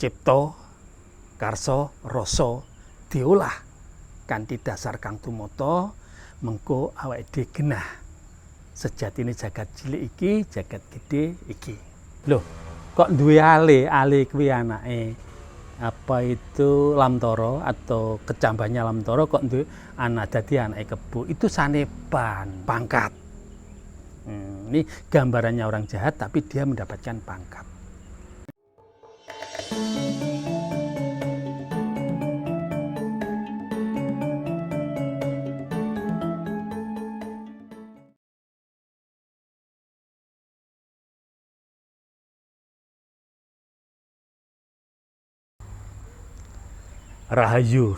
cipta karsa rasa diolah kanthi dasar kang tumata mengko awake dhewe genah sejatine jagat cilik iki jagat gedhe iki. Loh, kok duwe ale kuwi anake apa itu Lamtoro atau kecambannya Lamtoro kok duwe anak dadi anake Kebo, itu sanepan pangkat. Ini gambarannya orang jahat tapi dia mendapatkan pangkat. Rahayu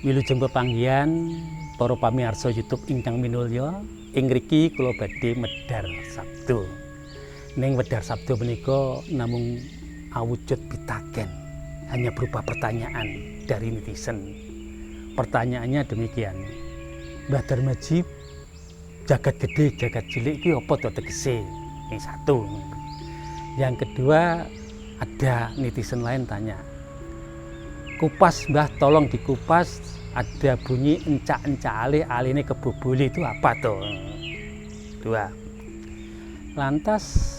wilujeng pepanggihan para pamirsa YouTube ingkang minulya, ing mriki kula badhe medhar sabda. Ning wedhar sabda menika namung awujud pitaken, hanya berupa pertanyaan dari netizen. Pertanyaannya demikian, Mbah Darmaji, jagat gede jagat cilik iki apa to tegese? Yang satu. Yang kedua, ada netizen lain tanya, kupas Mbah, tolong dikupas, ada bunyi encak-encak aline kebobole itu apa tuh? Dua. Lantas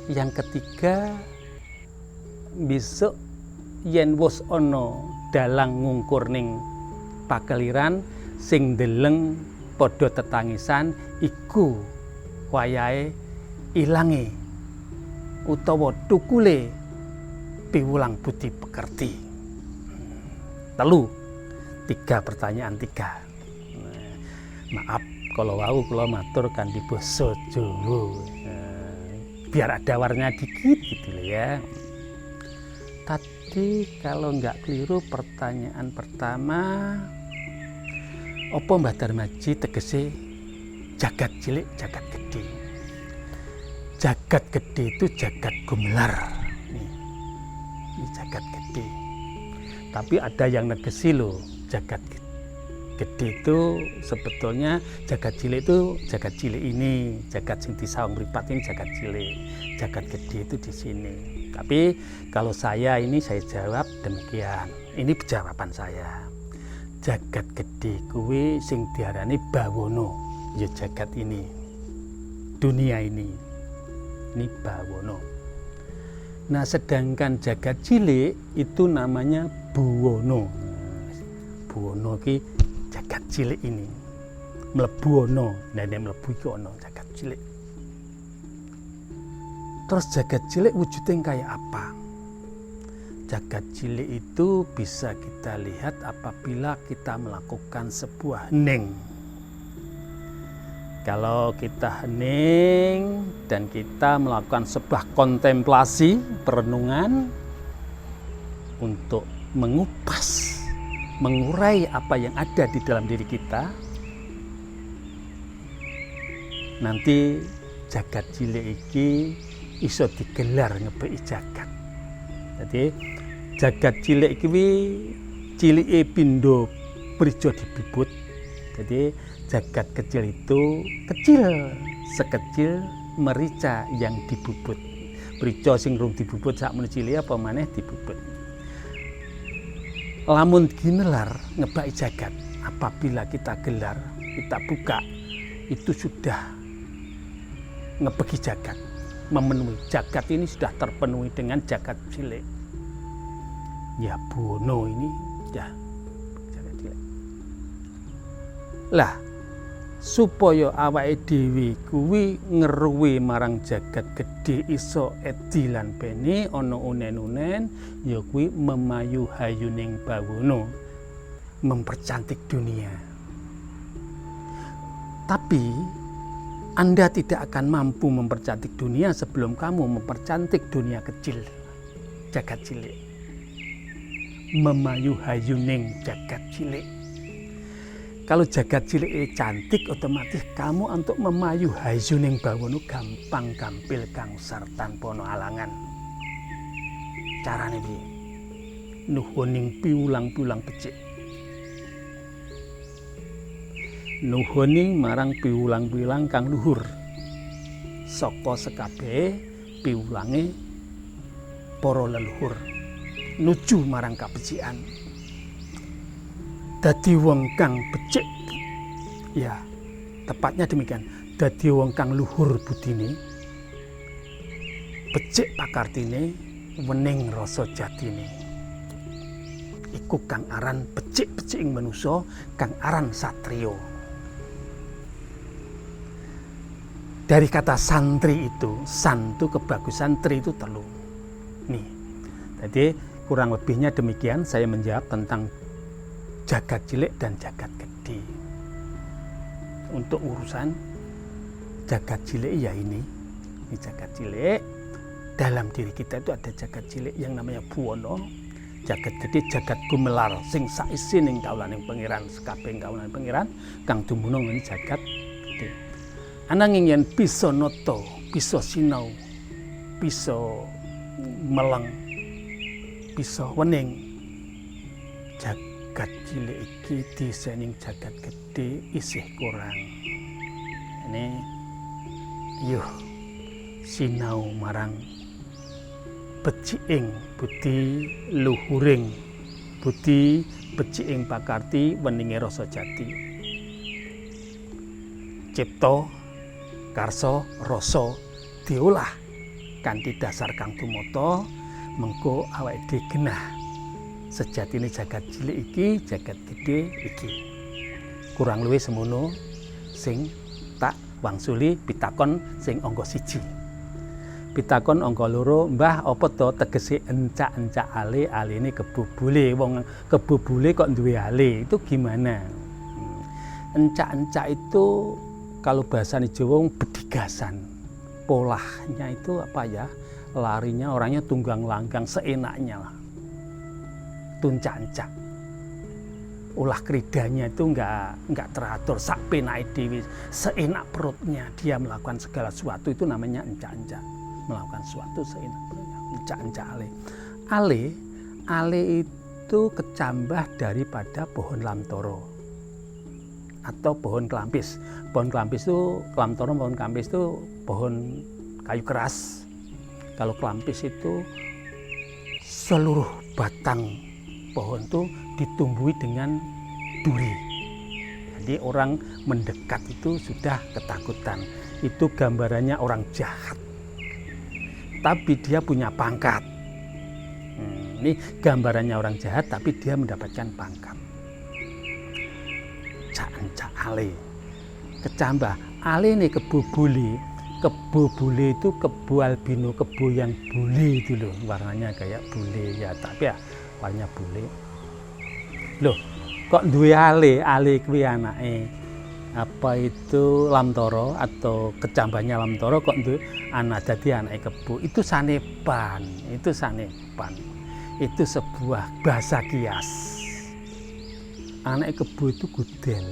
yang ketiga, besok yen wis ana dalang ngungkur ning pakeliran sing ndeleng padha tetangisan iku wayahe ilange utawa tukule piwulang budi pekerti. Telu, 3 pertanyaan 3. Maaf kalau wau kula matur kanthi basa Jawa. Biar ada warna dikit gitu loh ya. Tadi kalau nggak keliru pertanyaan pertama, apa Mbah Darmaji tegese jagat cilik jagat gede? Jagat gede itu jagat gumelar. Ini jagat gede. Tapi ada yang negesi loh, jagat gede itu sebetulnya jagat cilik itu jagat cilik ini, jagat sing disawang mripat ini jagat cilik, jagat gede itu di sini. Tapi kalau saya jawab demikian. Ini jawaban saya. Jagat gede kuwi sing diarani bawono, ya jagat ini, dunia ini bawono. Nah, sedangkan jagat cilik itu namanya buwono. Buwono ki jagat cilik ini. Mlebu ana, nek mlebu iki ana jagat cilik. Terus jagat cilik wujudnya kayak apa? Jagat cilik itu bisa kita lihat apabila kita melakukan sebuah hening. Kalau kita hening dan kita melakukan sebuah kontemplasi, perenungan untuk mengupas, mengurai apa yang ada di dalam diri kita, nanti jagat cilik iki iso digelar ngebeki jagat. Jadi jagat cilik iki cilike pindho prijo dibibut. Jadi jagat kecil itu kecil sekecil merica yang dibubut. Merica sing rung dibubut sak meneh cilik apa maneh dibubut. Lamun ginelar ngebaki jagat, apabila kita gelar, kita buka, itu sudah ngebeki jagat, memenuhi jagat ini sudah terpenuhi dengan jagat cilik. Ya buwono ini ya jagat cilik. Lah supaya awake dhewe kuwi ngeruwe marang jagat gedhe iso edi lan bene ana unen-unen, ya kuwi memayu hayuning bawono, mempercantik dunia. Tapi Anda tidak akan mampu mempercantik dunia sebelum kamu mempercantik dunia kecil, jagat cilik. Memayu hayuning jagat cilik. Kalau jagat cilik cantik, otomatis kamu untuk memayu hayuning bawono gampang gampil kang sartan pono alangan. Carane piye? Nuhuning piulang-piulang becik. Nuhuning marang piulang-piulang kang luhur. Saka sekabehe piulange para leluhur nuju marang kabecikan. Dadi wong kang becik, ya tepatnya demikian, dadi wong kang luhur budine, becik pakartine, wening rasa jatine. Iku kang aran becik-becik ing manusa, kang aran satriya. Dari kata santri itu, san itu kebagusan, tri itu telu. Nih, jadi kurang lebihnya demikian saya menjawab tentang jagat cilik dan jagat gede. Untuk urusan jagat cilik ya ini jagat cilik. Dalam diri kita itu ada jagat cilik yang namanya buwana, jagat gede, jagat gumelar sing saisi ning kawulaning pangeran, sekabehing kawulaning pangeran kang dumunung ing jagat gede. Ananging yen bisa nata, bisa sinau, bisa meleng, bisa wening, jagat cilik iki disening jagat gede isih kurang. Ini yuh sinau marang beciking budi luhuring budi beciking pakarti weninge rasa jati. Cipta karsa rasa diolah kanthi dasar kang tumata, mengko awake dhewe genah sejatine jagat cilik iki, jagat gede iki. Kurang luwih semono sing tak wangsuli pitakon sing angka 1. Pitakon angka 2, Mbah apa to tegese encak-encak ale-alene kebubule, wong kebubule kok duwe ale, itu gimana? Encak-encak itu kalau bahasa Jawa bedigasan. Polahnya itu apa ya? Larinya orangnya tunggang langgang seenaknya lah. Tuncak-encak. Ulah kridanya itu enggak teratur, sak penake dhewe, seenak perutnya dia melakukan segala sesuatu, itu namanya encak-encak. Melakukan sesuatu seenak perutnya, encak-encak ale. Ale itu kecambah daripada pohon lamtoro atau pohon kelampis. Pohon kelampis itu, lamtoro, pohon kelampis itu pohon kayu keras. Kalau kelampis itu seluruh batang pohon itu ditumbuhi dengan duri. Jadi orang mendekat itu sudah ketakutan. Itu gambarannya orang jahat. Tapi dia punya pangkat. Ini gambarannya orang jahat tapi dia mendapatkan pangkat. Encak ale. Kecambah ale ini kebo bule. Kebo bule itu kebo albino, kebo yang bule itu loh, warnanya kayak bule ya, tapi ya warnanya bule. Loh, kok duwe ale kuwi anake apa itu lamtoro atau kecambahnya lamtoro, kok duwe anak dadi anake kebo. Itu sanepan. Itu sebuah bahasa kias. Anak kebo itu gudel.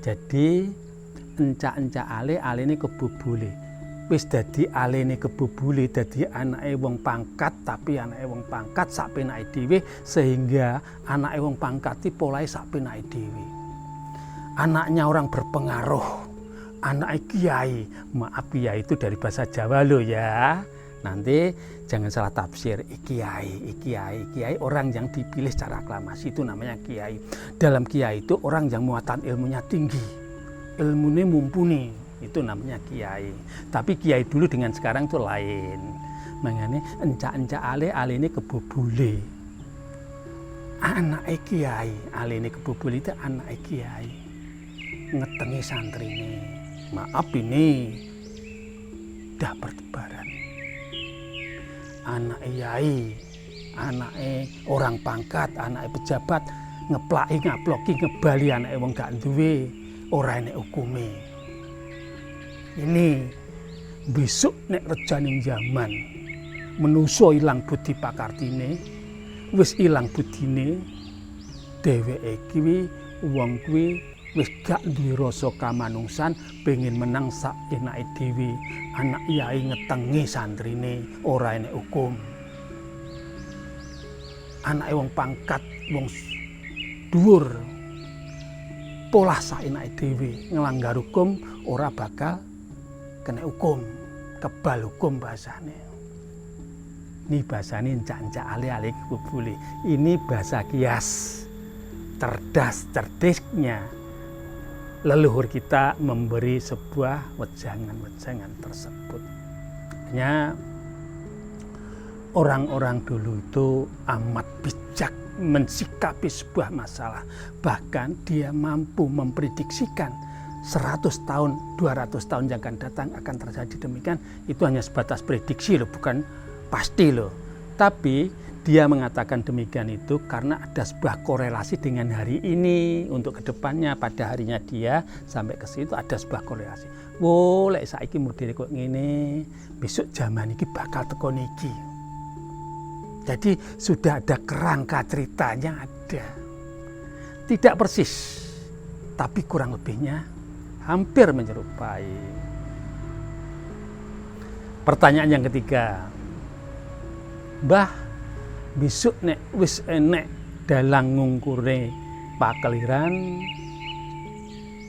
Jadi encak-encak ale ini kebo bule. Wis dadi alene kebo bule, dadi anake wong pangkat, tapi anake wong pangkat sak penake dhewe, sehingga anake wong pangkat iki polahe sak penake dhewe. Anaknya orang berpengaruh, anake kiai. Maaf, kiai itu dari bahasa Jawa loh ya. Nanti jangan salah tafsir. Kiai orang yang dipilih secara aklamasi itu namanya kiai. Dalam kiai itu orang yang muatan ilmunya tinggi, ilmunya mumpuni, itu namanya kiai. Tapi kiai dulu dengan sekarang itu lain. Makanya encak-encak ale ini kebo bule. Anake kiai, ale ini kebo bule itu anake kiai. Ngetengi santrine. Maaf, ini dah bertebaran. Anak yai, anak orang pangkat, anak pejabat ngeplaki ngaploki ngebali anak wong gak duwe, ora enek hukume. Ini besok nek rejaning zaman menungso ilang budi pakartine, wis ilang budine, dheweke kuwi wong kuwi wis gak duwe rasa kamanungsan, pengen menang sak enake dhewe. Anak yai ngetengi santrine, ora enek hukum. Anake wong pangkat, wong dhuwur, polah sak enake dhewe, nglanggar hukum ora bakal kena hukum, kebal hukum bahasane. Ini bahasa ini encak-encak alih-alih kubuli. Ini bahasa kias. Cerdas-cerdisnya leluhur kita memberi sebuah wejangan-wejangan tersebut. Hanya orang-orang dulu itu amat bijak mensikapi sebuah masalah. Bahkan dia mampu memprediksikan 100 tahun, 200 tahun yang akan datang akan terjadi demikian. Itu hanya sebatas prediksi loh, bukan pasti loh. Tapi dia mengatakan demikian itu karena ada sebuah korelasi dengan hari ini. Untuk kedepannya pada harinya dia sampai ke situ ada sebuah korelasi. Wo, lek saiki model kok ngene, besok zaman iki bakal teko niki. Jadi sudah ada kerangka ceritanya ada. Tidak persis, tapi kurang lebihnya hampir menyerupai. Pertanyaan yang ketiga, Mbah, besok nek wis enek dalang ngungkure pakeliran,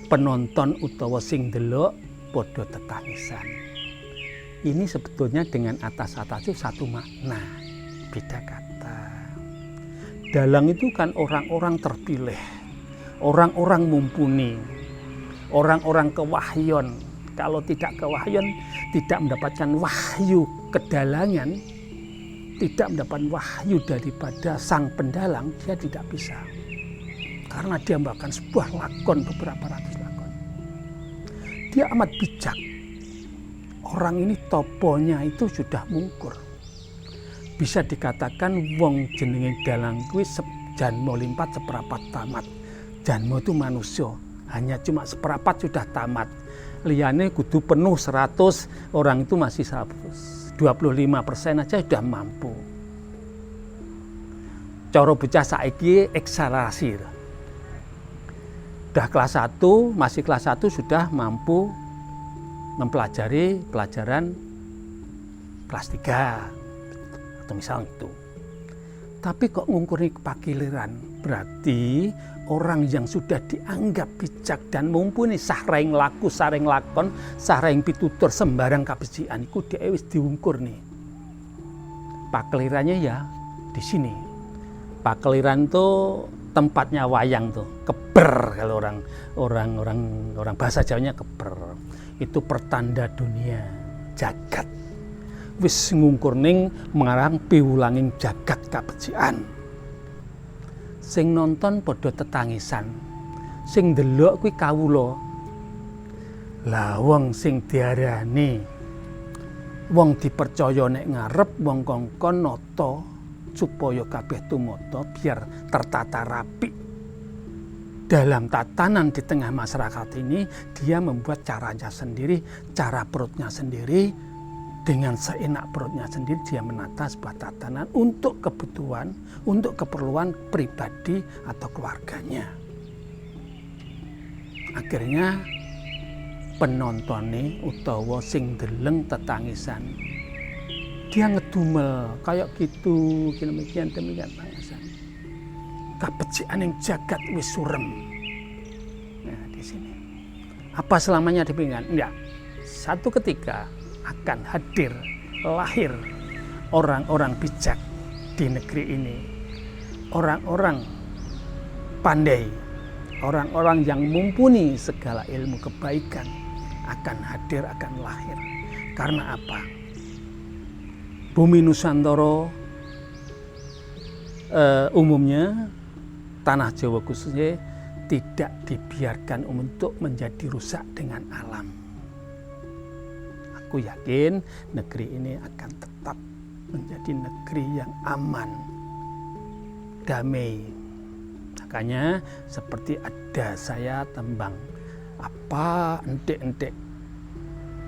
penonton utawa sing delok padha tetangisan. Ini sebetulnya dengan atas-atas itu satu makna, beda kata. Dalang itu kan orang-orang terpilih, orang-orang mumpuni, orang-orang kewahyon. Kalau tidak kewahyon, tidak mendapatkan wahyu kedalangan, tidak mendapat wahyu daripada sang pendalang, dia tidak bisa. Karena dia membawakan sebuah lakon, beberapa ratus lakon. Dia amat bijak. Orang ini toponya itu sudah mungkur. Bisa dikatakan wong jenenge dalang kuwi janmo limpat seperapat tamat. Janmo itu manusia, hanya cuma seperapat sudah tamat. Liyane kudu penuh 100, orang itu masih 25% aja sudah mampu. Cara bocah saiki akselerasi. Sudah kelas 1, masih kelas 1 sudah mampu mempelajari pelajaran kelas 3 atau misal itu. Tapi kok ngungkuri pakiliran, berarti orang yang sudah dianggap bijak dan mumpuni sareng laku, sareng lakon, sareng pitutur sembarang kabecikan iku dhewe wis diungkur nih. Pakelirannya ya di sini. Pakeliran tuh tempatnya wayang tuh, keber kalau orang bahasa Jawanya keber. Itu pertanda dunia jagat. Wis ngungkur ning mengarang piwulanging jagat kabecikan. Sing nonton padha tetangisan, sing ndelok kuwi kawula. Lah wong sing diarani wong dipercaya nek ngarep wong kongkon nata supaya kabeh tumata biar tertata rapi. Dalam tatanan di tengah masyarakat ini dia membuat caranya sendiri, cara perutnya sendiri. Dengan seenak perutnya sendiri dia menata sebuah tatanan untuk kebutuhan, untuk keperluan pribadi atau keluarganya. Akhirnya penontonnya utawa sing deleng tetangisan dia ngedumel kayak gitu, demikian tangisan. Kabecikan yang jagat wis surem. Nah, di sini. Apa selamanya dipinggan? Enggak. Satu ketika akan hadir, lahir orang-orang bijak di negeri ini. Orang-orang pandai, orang-orang yang mumpuni segala ilmu kebaikan akan hadir, akan lahir. Karena apa? Bumi Nusantara umumnya, tanah Jawa khususnya tidak dibiarkan untuk menjadi rusak dengan alam. Aku yakin negeri ini akan tetap menjadi negeri yang aman, damai. Makanya seperti ada saya tembang apa entek-entek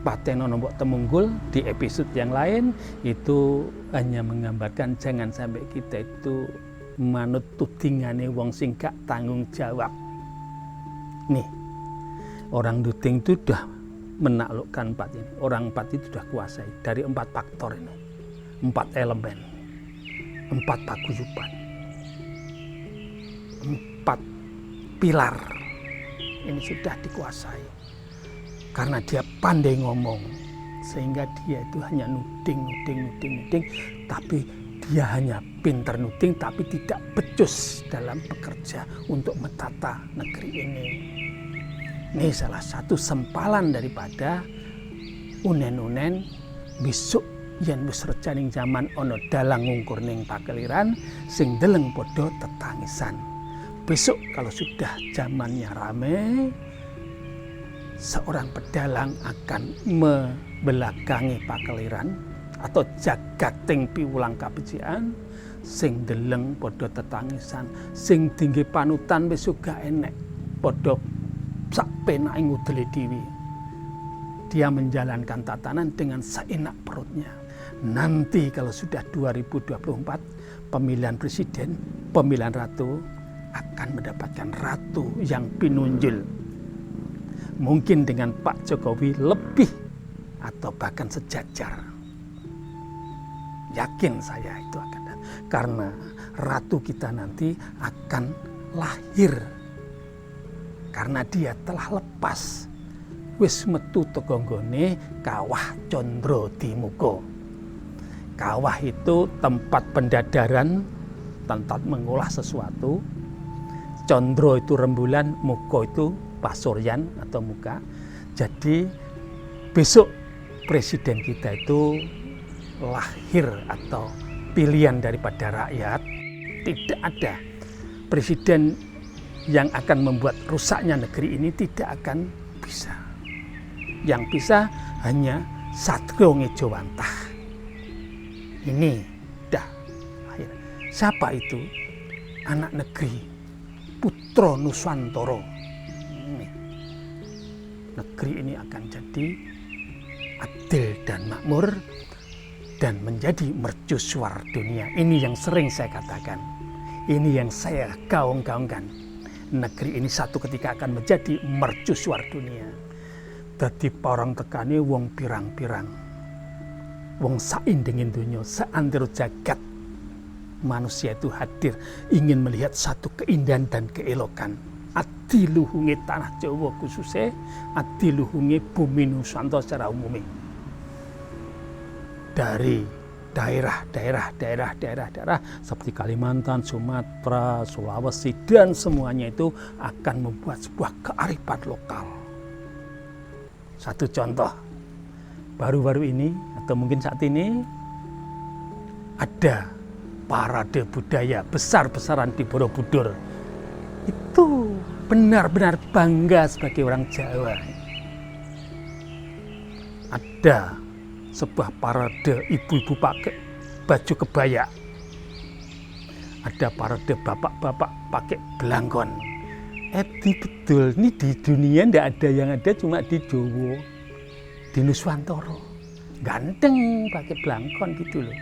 Pateno Nombok Temunggul di episode yang lain itu hanya menggambarkan jangan sampai kita itu manut tudingane wong sing gak tanggung jawab. Nih, orang Duting itu sudah menaklukkan 4 ini. Orang 4 itu sudah kuasai dari 4 faktor ini. 4 elemen. 4 paguyuban. 4 pilar. Ini sudah dikuasai. Karena dia pandai ngomong, sehingga dia itu hanya nuding, tapi dia hanya pinter nuding tapi tidak becus dalam bekerja untuk menata negeri ini. Ini salah satu sempalan daripada unen-unen besok yen wis recaning jaman ana dalang ngungkur ning pakeliran sing deleng padha tetangisan. Besok kalau sudah zamannya rame, seorang pedalang akan membelakangi pakeliran atau jagating piwulang kabecikan sing deleng padha tetangisan, sing tinggi panutan wis uga enek padha sak penake ngudeli dhewe. Dia menjalankan tatanan dengan seenak perutnya. Nanti kalau sudah 2024 pemilihan presiden, pemilihan ratu, akan mendapatkan ratu yang pinunjul. Mungkin dengan Pak Jokowi lebih atau bahkan sejajar. Yakin saya itu akan datang. Karena ratu kita nanti akan lahir. Karena dia telah lepas. Wis metu teko nggone Kawah Condro Timuko. Kawah itu tempat pendadaran, tempat mengolah sesuatu. Condro itu rembulan, Muko itu pasuryan atau muka. Jadi besok presiden kita itu lahir atau pilihan daripada rakyat. Tidak ada presiden yang akan membuat rusaknya negeri ini, tidak akan bisa. Yang bisa hanya Satrio Ngejowantah. Ini dah lahir. Siapa itu? Anak negeri, putra Nuswantara. Negeri ini akan jadi adil dan makmur dan menjadi mercusuar dunia. Ini yang sering saya katakan. Ini yang saya gaung-gaungkan. Negeri ini satu ketika akan menjadi mercusuar dunia. Dadi parang tekane wong pirang-pirang. Wong saindengin dunia, seantero jagat. Manusia itu hadir ingin melihat satu keindahan dan keelokan. Adiluhunge tanah Jawa khususnya, adiluhunge bumi Nusantara secara umumnya. Dari daerah seperti Kalimantan, Sumatera, Sulawesi dan semuanya itu akan membuat sebuah kearifan lokal. Satu contoh, baru-baru ini atau mungkin saat ini ada parade budaya besar-besaran di Borobudur. Itu benar-benar bangga sebagai orang Jawa. Ada sebuah parade ibu-ibu pakai baju kebaya. Ada parade bapak-bapak pakai belangkon. Betul, ini di dunia ndak ada, yang ada cuma di Jawa, di Nuswantara. Ganteng pakai belangkon gitu loh.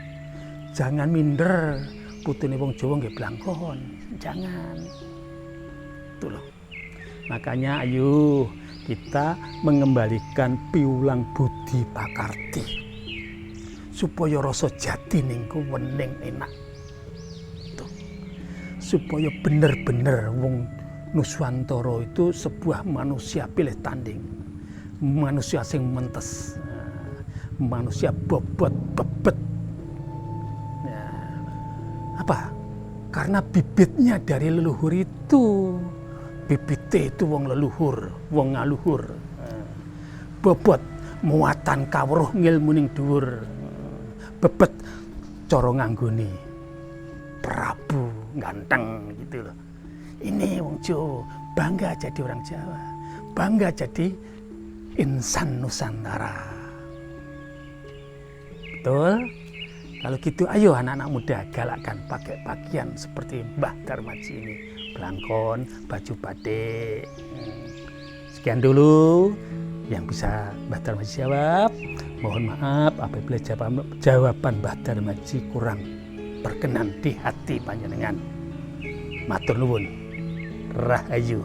Jangan minder, putune wong Jawa nggih belangkon. Jangan. Itu loh. Makanya ayo kita mengembalikan piulang budi pakarti supaya rasa jati ningku wening enak. Tuh. Supaya bener-bener wong Nuswantara itu sebuah manusia pilih tanding, manusia sing mentes, manusia bobot bebet. Nah, apa? Karena bibitnya dari leluhur itu, bibite itu wong leluhur, wong ngaluhur. Bobot muatan kawruh ngilmuning dhuwur, bebet cara nganggone Prabu ganteng gitu loh. Ini wong Jawa, bangga jadi orang Jawa, bangga jadi insan Nusantara. Betul? Kalau gitu ayo anak-anak muda galakkan pakai pakaian seperti Mbah Darmaji ini. Belangkon, baju batik. Sekian dulu yang bisa Mbah Darmaji jawab. Mohon maaf apabila jawaban Mbah Darmaji kurang berkenan di hati panjenengan. Matur nuwun. Rahayu.